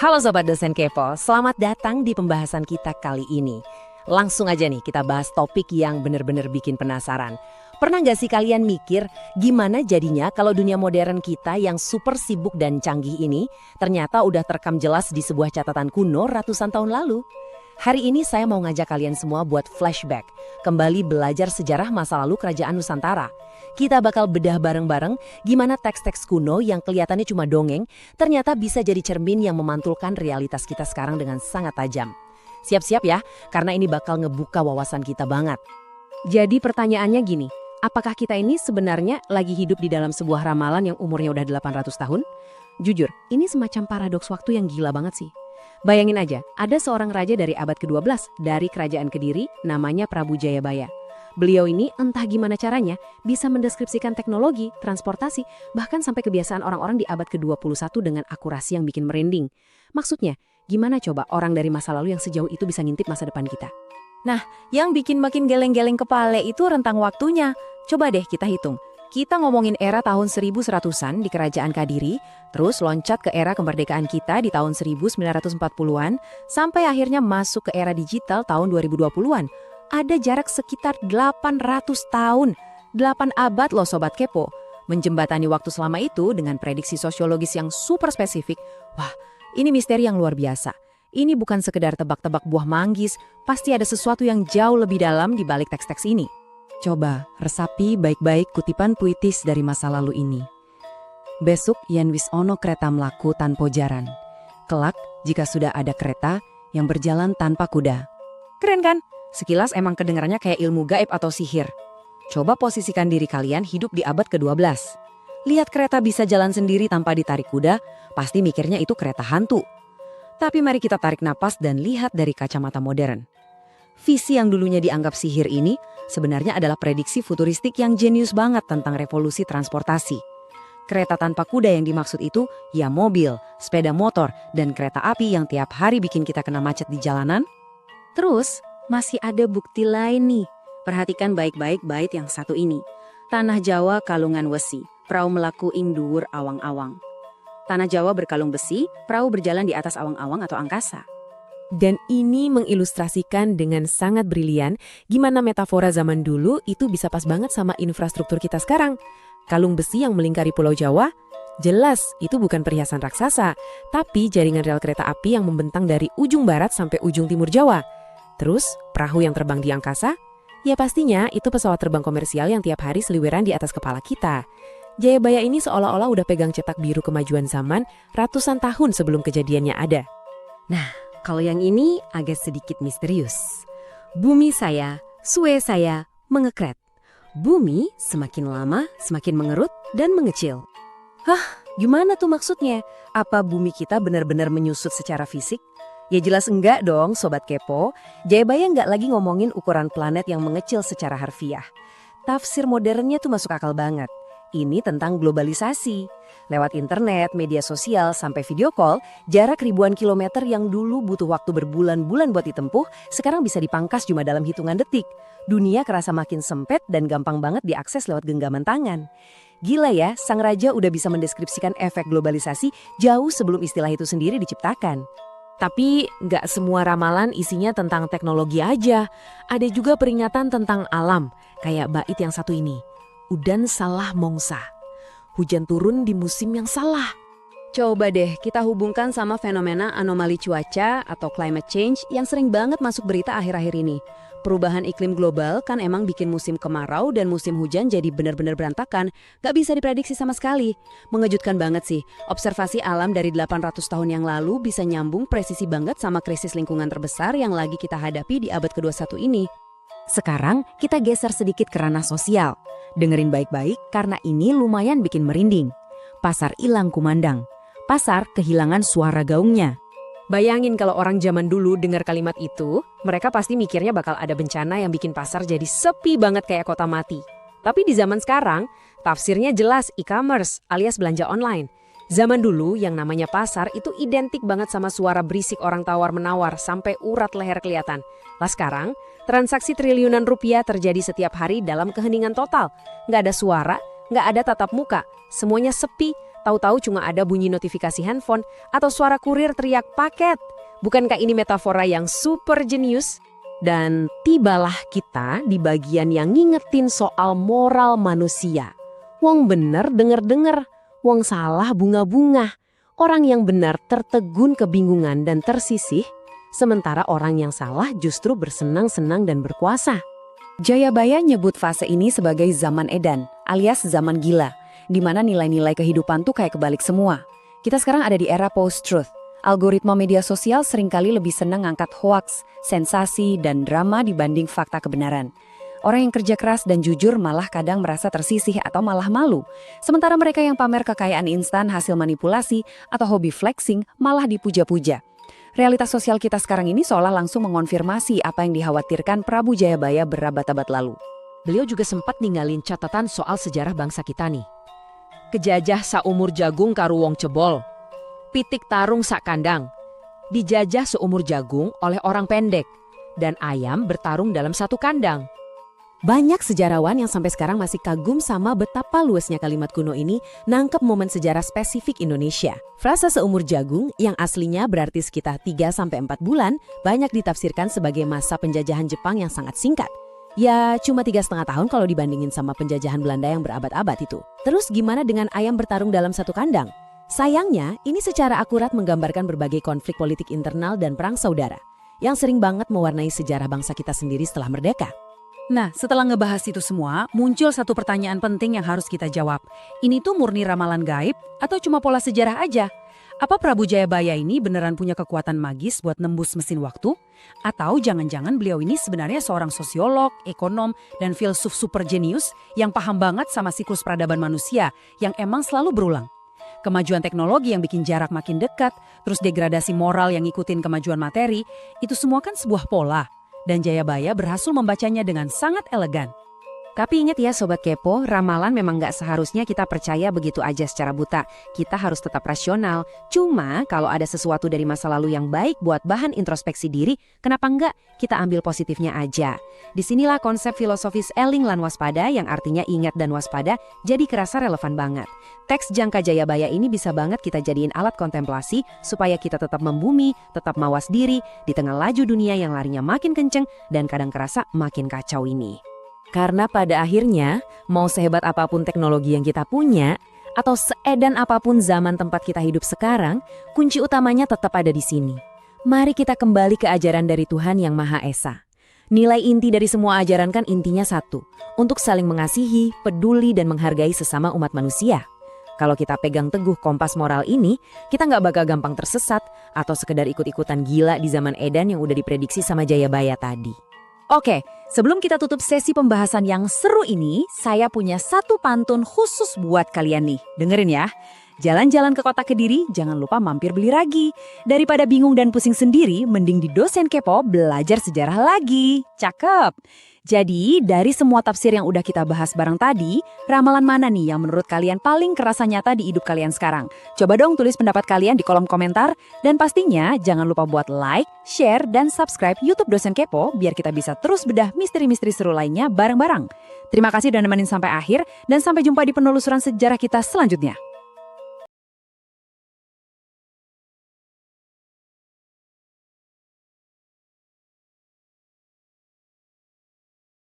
Halo Sobat Dosen Kepo, selamat datang di pembahasan kita kali ini. Langsung aja nih kita bahas topik yang bener-bener bikin penasaran. Pernah nggak sih kalian mikir gimana jadinya kalau dunia modern kita yang super sibuk dan canggih ini ternyata udah terekam jelas di sebuah catatan kuno ratusan tahun lalu? Hari ini saya mau ngajak kalian semua buat flashback, kembali belajar sejarah masa lalu Kerajaan Nusantara. Kita bakal bedah bareng-bareng gimana teks-teks kuno yang kelihatannya cuma dongeng ternyata bisa jadi cermin yang memantulkan realitas kita sekarang dengan sangat tajam. Siap-siap ya, karena ini bakal ngebuka wawasan kita banget. Jadi pertanyaannya gini, apakah kita ini sebenarnya lagi hidup di dalam sebuah ramalan yang umurnya udah 800 tahun? Jujur, ini semacam paradoks waktu yang gila banget sih. Bayangin aja, ada seorang raja dari abad ke-12 dari Kerajaan Kediri namanya Prabu Jayabaya. Beliau ini entah gimana caranya bisa mendeskripsikan teknologi, transportasi, bahkan sampai kebiasaan orang-orang di abad ke-21 dengan akurasi yang bikin merinding. Maksudnya, gimana coba orang dari masa lalu yang sejauh itu bisa ngintip masa depan kita? Nah, yang bikin makin geleng-geleng kepala itu rentang waktunya. Coba deh kita hitung. Kita ngomongin era tahun 1100-an di Kerajaan Kadiri, terus loncat ke era kemerdekaan kita di tahun 1940-an, sampai akhirnya masuk ke era digital tahun 2020-an. Ada jarak sekitar 800 tahun, 8 abad loh Sobat Kepo. Menjembatani waktu selama itu dengan prediksi sosiologis yang super spesifik. Wah, ini misteri yang luar biasa. Ini bukan sekedar tebak-tebak buah manggis, pasti ada sesuatu yang jauh lebih dalam di balik teks-teks ini. Coba resapi baik-baik kutipan puitis dari masa lalu ini. Besok yen wis ono kereta mlaku tanpa jaran. Kelak jika sudah ada kereta yang berjalan tanpa kuda. Keren kan? Sekilas emang kedengarannya kayak ilmu gaib atau sihir. Coba posisikan diri kalian hidup di abad ke-12. Lihat kereta bisa jalan sendiri tanpa ditarik kuda, pasti mikirnya itu kereta hantu. Tapi mari kita tarik napas dan lihat dari kacamata modern. Visi yang dulunya dianggap sihir ini sebenarnya adalah prediksi futuristik yang jenius banget tentang revolusi transportasi. Kereta tanpa kuda yang dimaksud itu ya mobil, sepeda motor, dan kereta api yang tiap hari bikin kita kena macet di jalanan. Terus, masih ada bukti lain nih. Perhatikan baik-baik bait yang satu ini. Tanah Jawa kalungan wesi, prau melaku ing dhuwur awang-awang. Tanah Jawa berkalung besi, perahu berjalan di atas awang-awang atau angkasa. Dan ini mengilustrasikan dengan sangat brilian gimana metafora zaman dulu itu bisa pas banget sama infrastruktur kita sekarang. Kalung besi yang melingkari Pulau Jawa, jelas itu bukan perhiasan raksasa, tapi jaringan rel kereta api yang membentang dari ujung barat sampai ujung timur Jawa. Terus, perahu yang terbang di angkasa? Ya pastinya itu pesawat terbang komersial yang tiap hari seliweran di atas kepala kita. Jayabaya ini seolah-olah udah pegang cetak biru kemajuan zaman ratusan tahun sebelum kejadiannya ada. Nah, kalau yang ini agak sedikit misterius. Bumi saya, sue saya, mengekret. Bumi semakin lama semakin mengerut dan mengecil. Hah, gimana tuh maksudnya? Apa bumi kita benar-benar menyusut secara fisik? Ya jelas enggak dong Sobat Kepo. Jayabaya enggak lagi ngomongin ukuran planet yang mengecil secara harfiah. Tafsir modernnya tuh masuk akal banget. Ini tentang globalisasi. Lewat internet, media sosial, sampai video call, jarak ribuan kilometer yang dulu butuh waktu berbulan-bulan buat ditempuh, sekarang bisa dipangkas cuma dalam hitungan detik. Dunia kerasa makin sempit dan gampang banget diakses lewat genggaman tangan. Gila ya, sang raja udah bisa mendeskripsikan efek globalisasi jauh sebelum istilah itu sendiri diciptakan. Tapi nggak semua ramalan isinya tentang teknologi aja. Ada juga peringatan tentang alam, kayak bait yang satu ini. Udan salah mongsa. Hujan turun di musim yang salah. Coba deh kita hubungkan sama fenomena anomali cuaca atau climate change yang sering banget masuk berita akhir-akhir ini. Perubahan iklim global kan emang bikin musim kemarau dan musim hujan jadi benar-benar berantakan. Gak bisa diprediksi sama sekali. Mengejutkan banget sih, observasi alam dari 800 tahun yang lalu bisa nyambung presisi banget sama krisis lingkungan terbesar yang lagi kita hadapi di abad ke-21 ini. Sekarang kita geser sedikit ke ranah sosial. Dengerin baik-baik karena ini lumayan bikin merinding. Pasar hilang kumandang. Pasar kehilangan suara gaungnya. Bayangin kalau orang zaman dulu dengar kalimat itu, mereka pasti mikirnya bakal ada bencana yang bikin pasar jadi sepi banget kayak kota mati. Tapi di zaman sekarang, tafsirnya jelas e-commerce alias belanja online. Zaman dulu yang namanya pasar itu identik banget sama suara berisik orang tawar-menawar sampai urat leher kelihatan. Lah sekarang, transaksi triliunan rupiah terjadi setiap hari dalam keheningan total. Nggak ada suara, nggak ada tatap muka, semuanya sepi, tahu-tahu cuma ada bunyi notifikasi handphone atau suara kurir teriak paket. Bukankah ini metafora yang super jenius? Dan tibalah kita di bagian yang ngingetin soal moral manusia. Wong bener denger-denger, wong salah bunga-bunga. Orang yang benar tertegun kebingungan dan tersisih, sementara orang yang salah justru bersenang-senang dan berkuasa. Jayabaya nyebut fase ini sebagai zaman edan, alias zaman gila, di mana nilai-nilai kehidupan tuh kayak kebalik semua. Kita sekarang ada di era post-truth. Algoritma media sosial seringkali lebih senang angkat hoaks, sensasi, dan drama dibanding fakta kebenaran. Orang yang kerja keras dan jujur malah kadang merasa tersisih atau malah malu. Sementara mereka yang pamer kekayaan instan hasil manipulasi atau hobi flexing malah dipuja-puja. Realitas sosial kita sekarang ini seolah langsung mengonfirmasi apa yang dikhawatirkan Prabu Jayabaya berabad-abad lalu. Beliau juga sempat ninggalin catatan soal sejarah bangsa kita nih. Kejajah saumur jagung karo wong cebol. Pitik tarung sak kandang. Dijajah seumur jagung oleh orang pendek. Dan ayam bertarung dalam satu kandang. Banyak sejarawan yang sampai sekarang masih kagum sama betapa luasnya kalimat kuno ini nangkep momen sejarah spesifik Indonesia. Frasa seumur jagung yang aslinya berarti sekitar 3-4 bulan banyak ditafsirkan sebagai masa penjajahan Jepang yang sangat singkat. Ya cuma 3,5 tahun kalau dibandingin sama penjajahan Belanda yang berabad-abad itu. Terus gimana dengan ayam bertarung dalam satu kandang? Sayangnya ini secara akurat menggambarkan berbagai konflik politik internal dan perang saudara yang sering banget mewarnai sejarah bangsa kita sendiri setelah merdeka. Nah, setelah ngebahas itu semua, muncul satu pertanyaan penting yang harus kita jawab. Ini tuh murni ramalan gaib atau cuma pola sejarah aja? Apa Prabu Jayabaya ini beneran punya kekuatan magis buat nembus mesin waktu? Atau jangan-jangan beliau ini sebenarnya seorang sosiolog, ekonom, dan filsuf super jenius yang paham banget sama siklus peradaban manusia yang emang selalu berulang? Kemajuan teknologi yang bikin jarak makin dekat, terus degradasi moral yang ngikutin kemajuan materi, itu semua kan sebuah pola. Dan Jayabaya berhasil membacanya dengan sangat elegan. Tapi ingat ya Sobat Kepo, ramalan memang nggak seharusnya kita percaya begitu aja secara buta. Kita harus tetap rasional. Cuma kalau ada sesuatu dari masa lalu yang baik buat bahan introspeksi diri, kenapa nggak kita ambil positifnya aja? Disinilah konsep filosofis eling lan waspada yang artinya ingat dan waspada jadi kerasa relevan banget. Teks Jangka Jayabaya ini bisa banget kita jadiin alat kontemplasi supaya kita tetap membumi, tetap mawas diri di tengah laju dunia yang larinya makin kenceng dan kadang kerasa makin kacau ini. Karena pada akhirnya, mau sehebat apapun teknologi yang kita punya, atau seedan apapun zaman tempat kita hidup sekarang, kunci utamanya tetap ada di sini. Mari kita kembali ke ajaran dari Tuhan Yang Maha Esa. Nilai inti dari semua ajaran kan intinya satu, untuk saling mengasihi, peduli, dan menghargai sesama umat manusia. Kalau kita pegang teguh kompas moral ini, kita nggak bakal gampang tersesat atau sekedar ikut-ikutan gila di zaman edan yang udah diprediksi sama Jayabaya tadi. Oke, sebelum kita tutup sesi pembahasan yang seru ini, saya punya satu pantun khusus buat kalian nih. Dengerin ya. Jalan-jalan ke kota Kediri, jangan lupa mampir beli ragi. Daripada bingung dan pusing sendiri, mending di Dosen Kepo belajar sejarah lagi. Cakep. Jadi, dari semua tafsir yang udah kita bahas bareng tadi, ramalan mana nih yang menurut kalian paling kerasa nyata di hidup kalian sekarang? Coba dong tulis pendapat kalian di kolom komentar. Dan pastinya jangan lupa buat like, share, dan subscribe YouTube Dosen Kepo biar kita bisa terus bedah misteri-misteri seru lainnya bareng-bareng. Terima kasih udah nemenin sampai akhir, dan sampai jumpa di penelusuran sejarah kita selanjutnya.